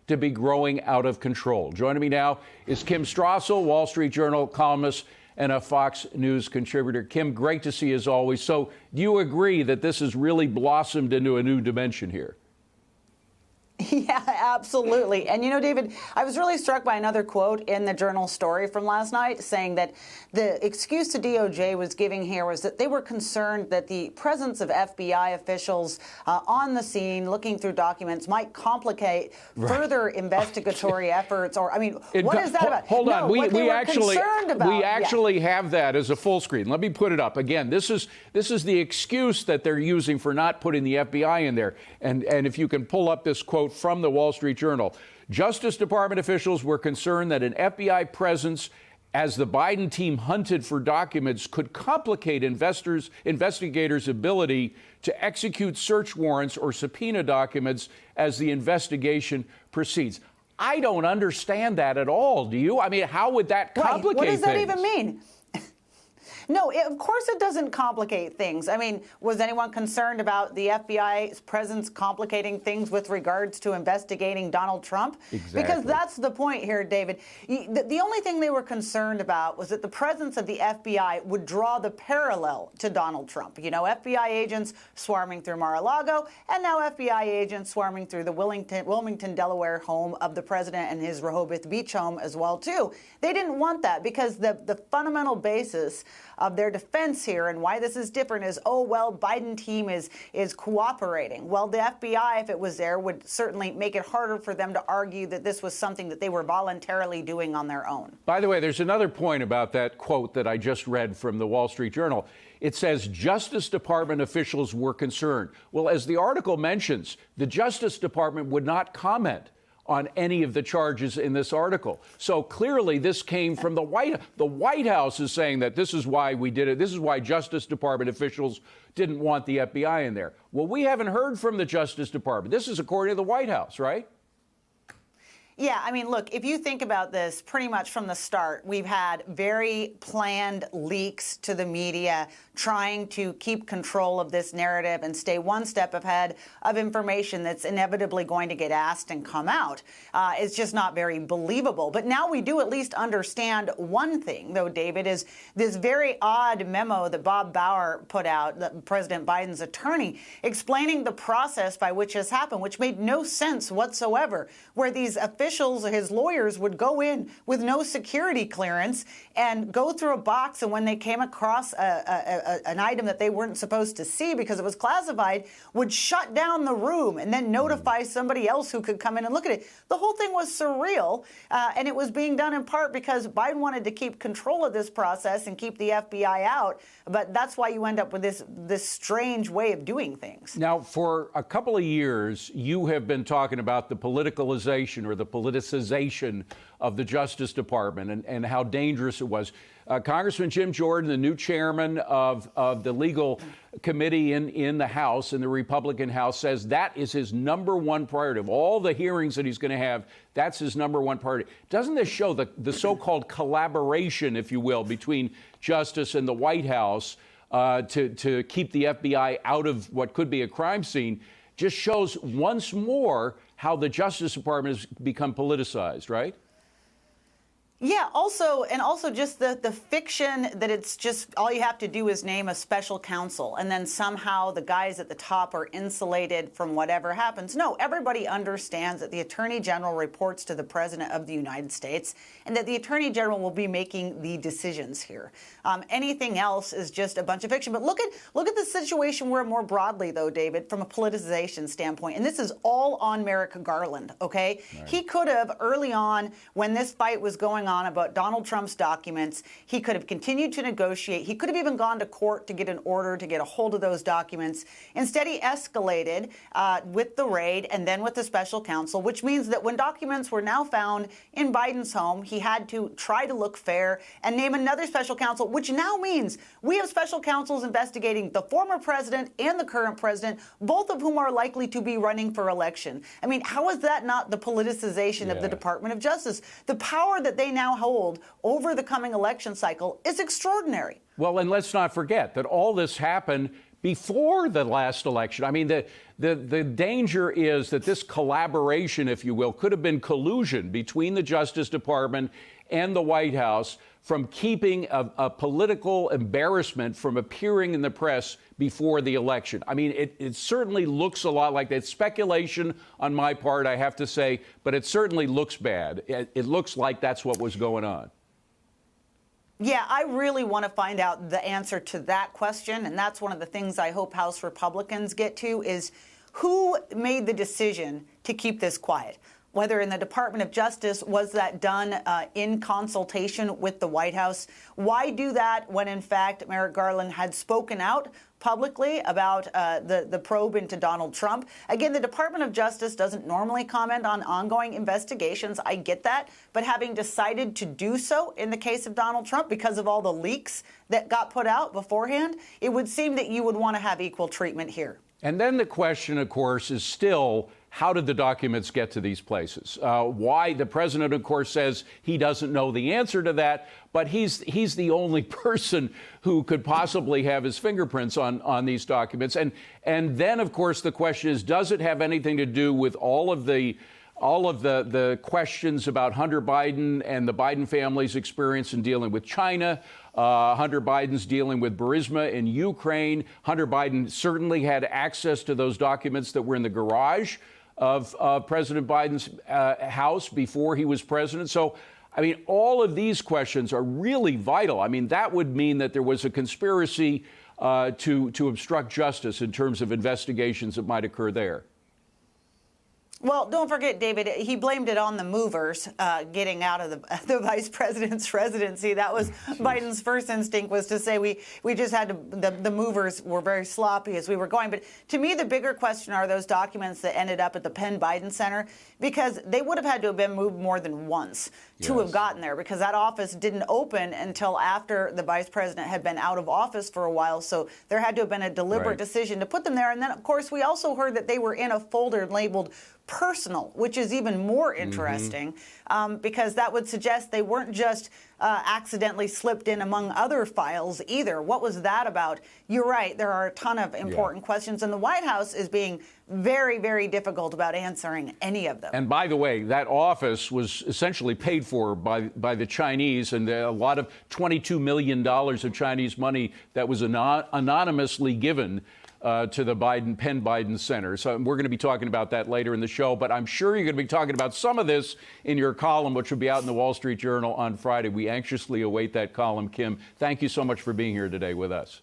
to be growing out of control. Joining me now is Kim Strassel, Wall Street Journal columnist and a Fox News contributor. Kim, great to see you as always. So do you agree that this has really blossomed into a new dimension here? Yeah, absolutely. And, you know, David, I was really struck by another quote in the Journal story from last night saying that the excuse the DOJ was giving here was that they were concerned that the presence of FBI officials on the scene looking through documents might complicate further investigatory efforts. Or, I mean, what is that about? Hold on. We actually have that as a full screen. Let me put it up. Again, this is the excuse that they're using for not putting the FBI in there. And if you can pull up this quote from the Wall Street Journal. Justice Department officials were concerned that an FBI presence as the Biden team hunted for documents could complicate investigators' ability to execute search warrants or subpoena documents as the investigation proceeds. I don't understand that at all. Do you? I mean, how would that complicate What does that things? even mean? No, of course it doesn't complicate things. I mean, was anyone concerned about the FBI's presence complicating things with regards to investigating Donald Trump? Exactly. Because that's the point here, David. The only thing they were concerned about was that the presence of the FBI would draw the parallel to Donald Trump. You know, FBI agents swarming through Mar-a-Lago, and now FBI agents swarming through the Wilmington, Delaware home of the president and his Rehoboth Beach home as well, too. They didn't want that because the fundamental basis of their defense here and why this is different is, oh, well, Biden team is cooperating. Well, the FBI, if it was there, would certainly make it harder for them to argue that this was something that they were voluntarily doing on their own. By the way, there's another point about that quote that I just read from the Wall Street Journal. It says Justice Department officials were concerned. Well, as the article mentions, the Justice Department would not comment on any of the charges in this article. So clearly this came from the White House. The White House is saying that this is why we did it. This is why Justice Department officials didn't want the FBI in there. Well, we haven't heard from the Justice Department. This is according to the White House, right? Yeah, I mean, look, if you think about this pretty much from the start, we've had very planned leaks to the media trying to keep control of this narrative and stay one step ahead of information that's inevitably going to get asked and come out. It's just not very believable. But now we do at least understand one thing, though, David, is this very odd memo that Bob Bauer put out, President Biden's attorney, explaining the process by which this happened, which made no sense whatsoever, where these officials or his lawyers would go in with no security clearance and go through a box, and when they came across an item that they weren't supposed to see because it was classified, would shut down the room and then notify somebody else who could come in and look at it. The whole thing was surreal, and it was being done in part because Biden wanted to keep control of this process and keep the FBI out, but that's why you end up with this strange way of doing things. Now, for a couple of years, you have been talking about the politicalization or the politicization of the Justice Department and how dangerous it was. Congressman Jim Jordan, the new chairman of the legal committee in the House, in the Republican House, says that is his number one priority. Of all the hearings that he's going to have, that's his number one priority. Doesn't this show the so-called collaboration, if you will, between Justice and the White House to keep the FBI out of what could be a crime scene? Just shows once more how the Justice Department has become politicized, right? Yeah, also just the fiction that it's just all you have to do is name a special counsel and then somehow the guys at the top are insulated from whatever happens. No, everybody understands that the Attorney General reports to the President of the United States and that the Attorney General will be making the decisions here. Anything else is just a bunch of fiction. But look at the situation we're more broadly, though, David, from a politicization standpoint. And this is all on Merrick Garland, okay? Right. He could have early on when this fight was going on about Donald Trump's documents, he could have continued to negotiate. He could have even gone to court to get an order to get a hold of those documents. Instead, he escalated with the raid and then with the special counsel, which means that when documents were now found in Biden's home, he had to try to look fair and name another special counsel, which now means we have special counsels investigating the former president and the current president, both of whom are likely to be running for election. I mean, how is that not the politicization of the Department of Justice? The power that they now hold over the coming election cycle is extraordinary. Well, and let's not forget that all this happened before the last election. I mean, the danger is that this collaboration, if you will, could have been collusion between the Justice Department and the White House from keeping a political embarrassment from appearing in the press before the election. I mean, it certainly looks a lot like that. It's speculation on my part, I have to say, but it certainly looks bad. It looks like that's what was going on. Yeah, I really want to find out the answer to that question, and that's one of the things I hope House Republicans get to, is who made the decision to keep this quiet? Whether in the Department of Justice, was that done in consultation with the White House? Why do that when, in fact, Merrick Garland had spoken out publicly about the probe into Donald Trump? Again, the Department of Justice doesn't normally comment on ongoing investigations. I get that. But having decided to do so in the case of Donald Trump because of all the leaks that got put out beforehand, it would seem that you would want to have equal treatment here. And then the question, of course, is still, how did the documents get to these places? Why? The president, of course, says he doesn't know the answer to that, but he's the only person who could possibly have his fingerprints on these documents. And then, of course, the question is, does it have anything to do with all of the questions about Hunter Biden and the Biden family's experience in dealing with China, Hunter Biden's dealing with Burisma in Ukraine? Hunter Biden certainly had access to those documents that were in the garage of President Biden's house before he was president. So, I mean, all of these questions are really vital. I mean, that would mean that there was a conspiracy to obstruct justice in terms of investigations that might occur there. Well, don't forget, David, he blamed it on the movers getting out of the vice president's residency. That was Biden's first instinct, was to say we just had to, the movers were very sloppy as we were going. But to me, the bigger question are those documents that ended up at the Penn Biden Center, because they would have had to have been moved more than once to have gotten there, because that office didn't open until after the vice president had been out of office for a while. So there had to have been a deliberate decision to put them there. And then, of course, we also heard that they were in a folder labeled personal, which is even more interesting, because that would suggest they weren't just accidentally slipped in among other files either. What was that about? You're right. There are a ton of important questions, and the White House is being very, very difficult about answering any of them. And by the way, that office was essentially paid for by the Chinese, and a lot of $22 million of Chinese money that was anonymously given to the Penn Biden Center. So we're going to be talking about that later in the show, but I'm sure you're going to be talking about some of this in your column, which will be out in the Wall Street Journal on Friday. We anxiously await that column. Kim, thank you so much for being here today with us.